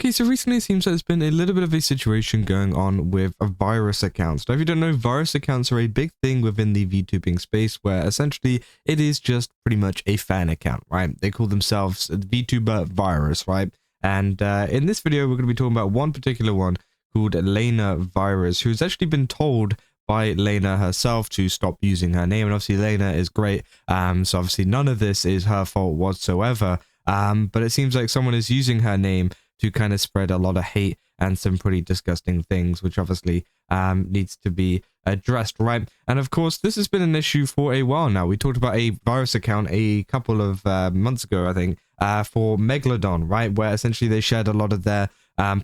Okay, so recently it seems like there's been a little bit of a situation going on with virus accounts. Now, if you don't know, virus accounts are a big thing within the VTubing space where essentially it is just pretty much a fan account, right? They call themselves VTuber virus, right? And in this video, we're going to be talking about one particular one called Layna Virus, who's actually been told by Layna herself to stop using her name. And obviously Layna is great. So obviously none of this is her fault whatsoever. But it seems like someone is using her name to kind of spread a lot of hate and some pretty disgusting things, which obviously needs to be addressed, right? And of course, this has been an issue for a while now. We talked about a virus account a couple of months ago, I think, for Megalodon, right? Where essentially they shared a lot of their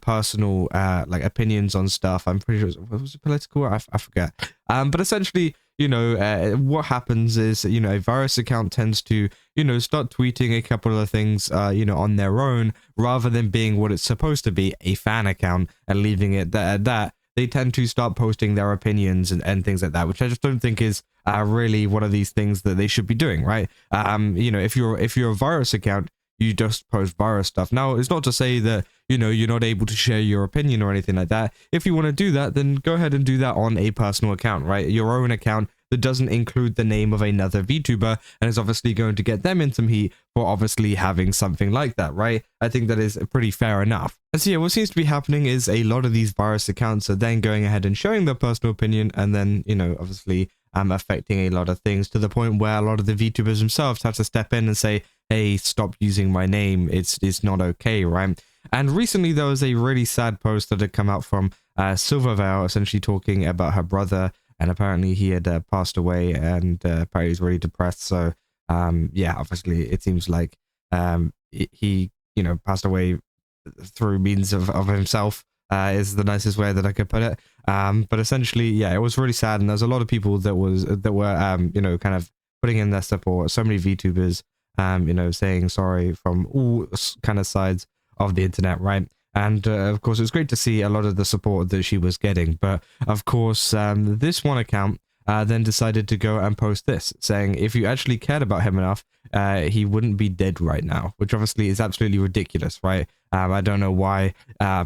personal like opinions on stuff. I'm pretty sure was it political? I forget. But essentially, you know, what happens is, you know, a virus account tends to, you know, start tweeting a couple of things, you know, on their own, rather than being what it's supposed to be, a fan account, and leaving it at that. They tend to start posting their opinions and things like that, which I just don't think is really one of these things that they should be doing, right? You know, if you're a virus account, you just post virus stuff. Now, it's not to say that, you know, you're not able to share your opinion or anything like that. If you want to do that, then go ahead and do that on a personal account, right? Your own account that doesn't include the name of another VTuber, and is obviously going to get them in some heat for obviously having something like that, right? I think that is pretty fair enough. And so yeah, what seems to be happening is a lot of these virus accounts are then going ahead and showing their personal opinion, and then, you know, obviously affecting a lot of things, to the point where a lot of the VTubers themselves have to step in and say, hey, stop using my name, it's not okay, right? And recently there was a really sad post that had come out from Silvervale, essentially talking about her brother, and apparently he had passed away, and apparently he's really depressed. So yeah, obviously it seems like he, you know, passed away through means of himself, is the nicest way that I could put it. But essentially, yeah, it was really sad, and there's a lot of people that were you know, kind of putting in their support. So many VTubers, you know, saying sorry from all kind of sides of the internet, right? And of course, it was great to see a lot of the support that she was getting. But of course, this one account then decided to go and post this, saying if you actually cared about him enough, he wouldn't be dead right now, which obviously is absolutely ridiculous, right? I don't know why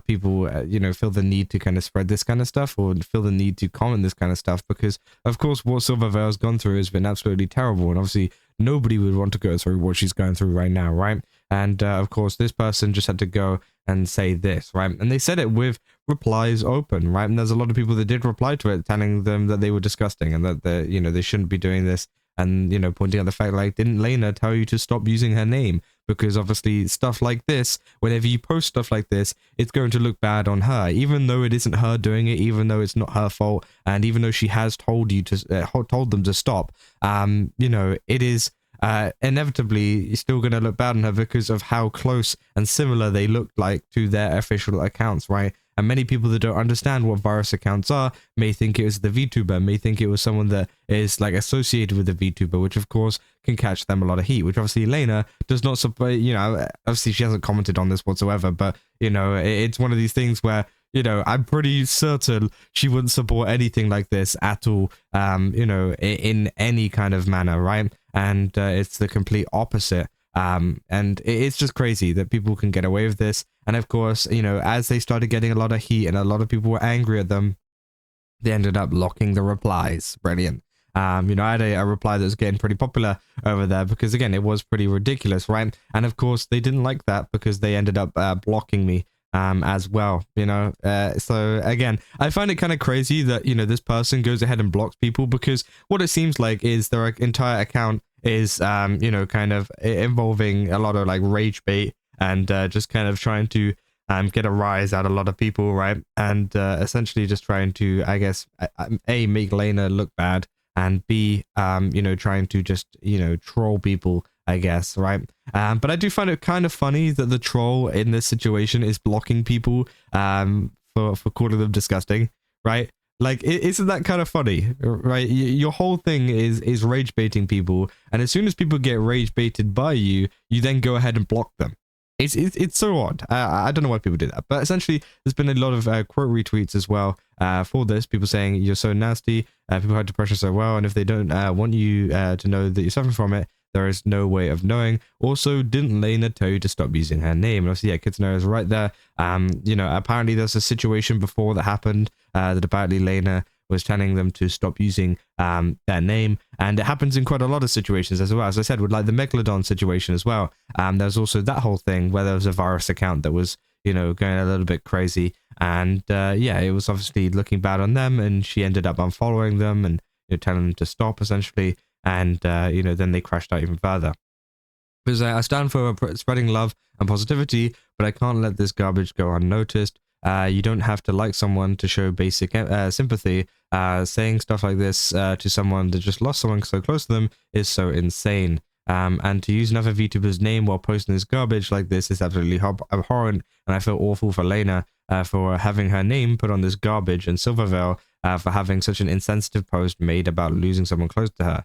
people, you know, feel the need to kind of spread this kind of stuff, or feel the need to comment this kind of stuff, because of course what Silvervale's gone through has been absolutely terrible, and obviously nobody would want to go through what she's going through right now, right? And of course this person just had to go and say this, right? And they said it with replies open, right? And there's a lot of people that did reply to it, telling them that they were disgusting and that they, you know, they shouldn't be doing this, and, you know, pointing out the fact, like, didn't Layna tell you to stop using her name? Because obviously stuff like this, whenever you post stuff like this, it's going to look bad on her, even though it isn't her doing it, even though it's not her fault, and even though she has told you to told them to stop. You know, it is inevitably still going to look bad on her because of how close and similar they look like to their official accounts, right? And many people that don't understand what virus accounts are may think it was the VTuber, may think it was someone that is like associated with the VTuber, which of course can catch them a lot of heat, which obviously Layna does not support. You know, obviously she hasn't commented on this whatsoever, but, you know, it's one of these things where, you know, I'm pretty certain she wouldn't support anything like this at all, you know, in any kind of manner, right? And it's the complete opposite. And it's just crazy that people can get away with this. And of course, you know, as they started getting a lot of heat and a lot of people were angry at them, they ended up locking the replies. Brilliant. You know, I had a reply that was getting pretty popular over there because, again, it was pretty ridiculous, right? And of course, they didn't like that because they ended up blocking me as well, you know. So again, I find it kind of crazy that, you know, this person goes ahead and blocks people, because what it seems like is their entire account is, you know, kind of involving a lot of like rage bait and just kind of trying to get a rise out of a lot of people, right? And essentially just trying to, I guess, A, make Layna look bad, and B, you know, trying to just, you know, troll people, I guess, right? But I do find it kind of funny that the troll in this situation is blocking people for calling them disgusting, right? Like, isn't that kind of funny, right? Your whole thing is rage baiting people, and as soon as people get rage baited by you, you then go ahead and block them. It's so odd. I don't know why people do that, but essentially there's been a lot of quote retweets as well for this. People saying you're so nasty. People had depression so well, and if they don't want you to know that you're suffering from it, there is no way of knowing. Also, didn't Layna tell you to stop using her name? And obviously, yeah, Kitsune is right there. You know, apparently there's a situation before that happened that apparently Layna was telling them to stop using their name, and it happens in quite a lot of situations as well. As I said, with like the Megalodon situation as well. There's also that whole thing where there was a virus account that was, you know, going a little bit crazy, and yeah, it was obviously looking bad on them, and she ended up unfollowing them and, you know, telling them to stop essentially, and you know, then they crashed out even further. Because I stand for spreading love and positivity, but I can't let this garbage go unnoticed. You don't have to like someone to show basic sympathy. Saying stuff like this to someone that just lost someone so close to them is so insane. And to use another VTuber's name while posting this garbage like this is absolutely abhorrent, and I feel awful for Layna for having her name put on this garbage, and Silvervale for having such an insensitive post made about losing someone close to her.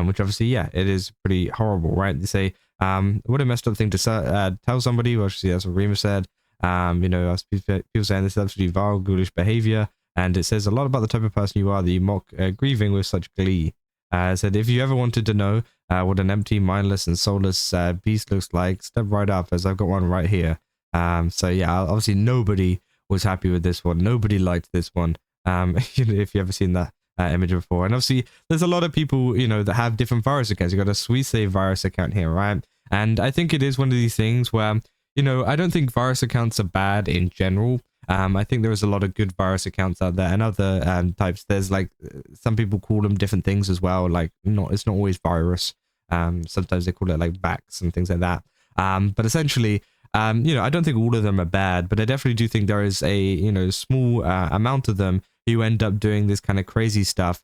Which obviously, yeah, it is pretty horrible, right? They say, what a messed up thing to tell somebody. Well, obviously, that's what Rima said. You know, people saying this is absolutely vile, ghoulish behavior, and it says a lot about the type of person you are that you mock grieving with such glee. Said, if you ever wanted to know what an empty, mindless, and soulless beast looks like, step right up, as I've got one right here. So yeah, obviously nobody was happy with this one. Nobody liked this one. If you ever seen that image before. And obviously there's a lot of people, you know, that have different virus accounts. You got a Sweet Save virus account here, right? And I think it is one of these things where, you know, I don't think virus accounts are bad in general. I think there is a lot of good virus accounts out there, and other types. There's like some people call them different things as well. Like it's not always virus. Sometimes they call it like vax and things like that. But essentially, you know, I don't think all of them are bad, but I definitely do think there is a, you know, small amount of them who end up doing this kind of crazy stuff,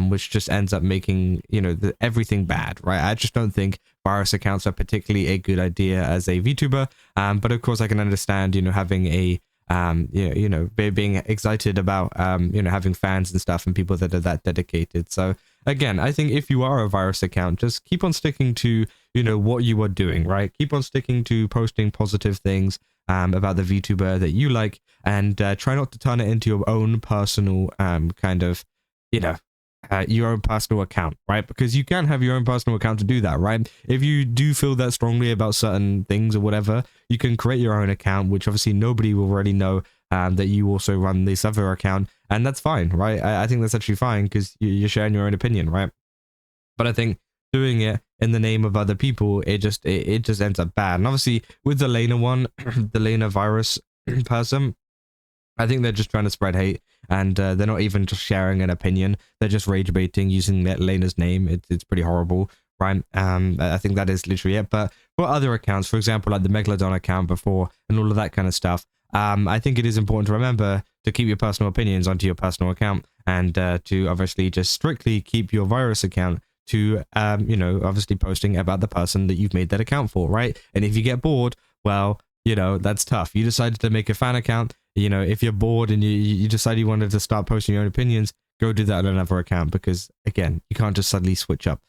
which just ends up making, you know, everything bad, right? I just don't think virus accounts are particularly a good idea as a VTuber. But of course, I can understand, you know, having a you know, being excited about you know, having fans and stuff and people that are that dedicated. So again, I think if you are a virus account, just keep on sticking to, you know, what you are doing, right? Keep on sticking to posting positive things about the VTuber that you like, and try not to turn it into your own personal kind of, you know, your own personal account, right? Because you can have your own personal account to do that, right? If you do feel that strongly about certain things or whatever, you can create your own account, which obviously nobody will already know that you also run this other account, and that's fine, right? I think that's actually fine because you're sharing your own opinion, right? But I think doing it in the name of other people, it just ends up bad. And obviously with the Layna one, the Layna virus person, I think they're just trying to spread hate, and they're not even just sharing an opinion. They're just rage baiting using Layna's name. It's pretty horrible, right? I think that is literally it. But for other accounts, for example, like the Megalodon account before and all of that kind of stuff, I think it is important to remember to keep your personal opinions onto your personal account, and to obviously just strictly keep your virus account to, you know, obviously posting about the person that you've made that account for, right? And if you get bored, well, you know, that's tough. You decided to make a fan account. You know, if you're bored and you decide you wanted to start posting your own opinions, go do that on another account, because again, you can't just suddenly switch up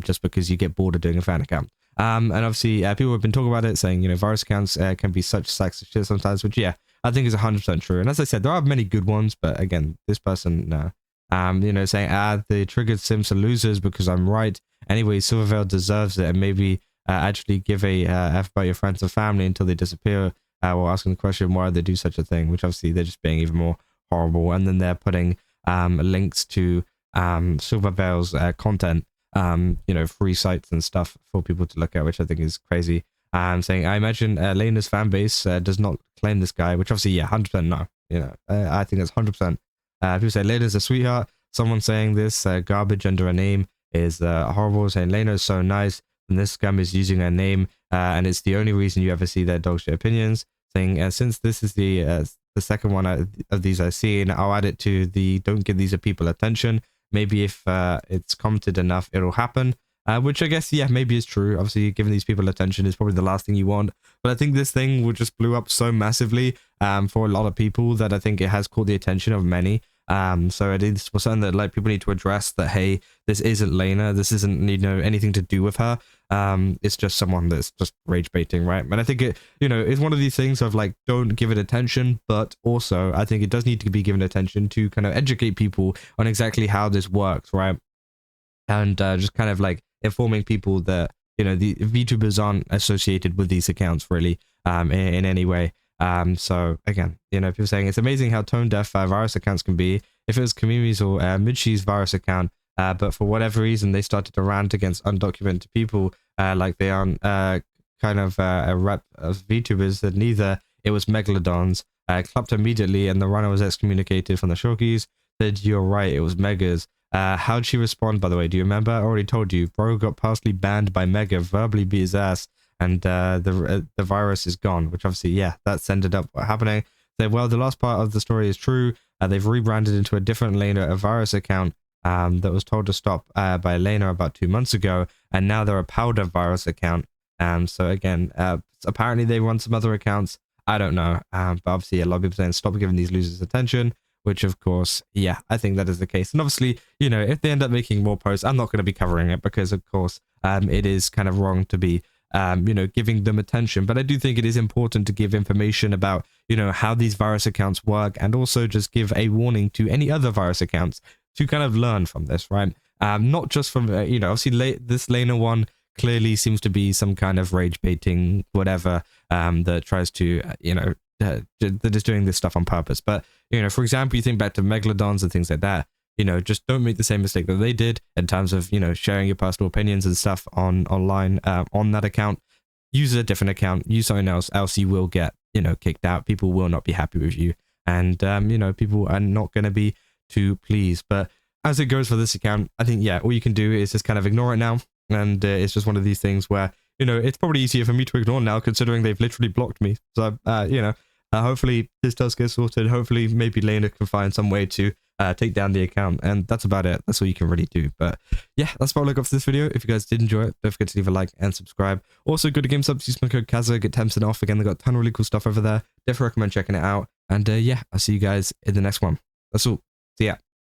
just because you get bored of doing a fan account. And obviously people have been talking about it, saying, you know, virus accounts can be such sacks of shit sometimes, which yeah, I think is 100% true. And as I said, there are many good ones, but again, this person, no. You know, saying, the triggered sims are losers because I'm right. Anyway, Silvervale deserves it, and maybe actually give a F about your friends and family until they disappear, while asking the question why they do such a thing, which obviously they're just being even more horrible. And then they're putting links to Silvervale's content, you know, free sites and stuff for people to look at, which I think is crazy. Saying, I imagine Layna's fan base does not claim this guy, which obviously, yeah, 100% no. You know, I think that's 100%. People say Layna's a sweetheart. Someone saying this garbage under a name is horrible. Saying Layna's so nice, and this scum is using her name, and it's the only reason you ever see their dog shit opinions. Saying, since this is the second one of these I've seen, I'll add it to the don't give these people attention. Maybe if it's commented enough, it'll happen. Which I guess, yeah, maybe is true. Obviously, giving these people attention is probably the last thing you want. But I think this thing will just blew up so massively for a lot of people that I think it has caught the attention of many. So it is something that like people need to address, that hey, this isn't Layna, this isn't, you know, anything to do with her. It's just someone that's just rage baiting, right? And I think it, you know, it's one of these things of like, don't give it attention, but also I think it does need to be given attention to kind of educate people on exactly how this works, right? And just kind of like informing people that the VTubers aren't associated with these accounts really in any way. So again, people saying it's amazing how tone deaf virus accounts can be. If it was Kamimi's or Michi's virus account, but for whatever reason they started to rant against undocumented people, like they aren't kind of a rep of VTubers, that neither. It was Megalodons. Clapped immediately, and the runner was excommunicated from the Shorkies. Said, "You're right, it was Megas." How'd she respond, by the way? Do you remember? I already told you. Bro got partially banned by Mega, verbally beat his ass, and the virus is gone. Which obviously, yeah, that's ended up happening. Said, well, the last part of the story is true. They've rebranded into a different Layna, a virus account that was told to stop by Layna about 2 months ago, and now they're a powder virus account. So again, apparently they run some other accounts. I don't know, but obviously a lot of people saying stop giving these losers attention, which of course, yeah, I think that is the case. And obviously, if they end up making more posts, I'm not going to be covering it because of course, it is kind of wrong to be, giving them attention. But I do think it is important to give information about, how these virus accounts work, and also just give a warning to any other virus accounts to kind of learn from this, right? Not just from, obviously this Layna one clearly seems to be some kind of rage baiting, whatever, that tries to, that is doing this stuff on purpose. But, for example, you think back to Megalodons and things like that, just don't make the same mistake that they did in terms of, sharing your personal opinions and stuff online on that account. Use a different account, use something else you will get, kicked out. People will not be happy with you. And, people are not going to be too pleased. But as it goes for this account, I think, yeah, all you can do is just kind of ignore it now. And it's just one of these things where, it's probably easier for me to ignore now, considering they've literally blocked me. So, hopefully this does get sorted. Hopefully maybe Layna can find some way to take down the account. And that's about it. That's all you can really do. But yeah, that's about all I got for this video. If you guys did enjoy it, don't forget to leave a like and subscribe. Also, go to GameSubs, use my code Kaza, get 10% off. Again, they've got a ton of really cool stuff over there. Definitely recommend checking it out. And yeah, I'll see you guys in the next one. That's all. See ya.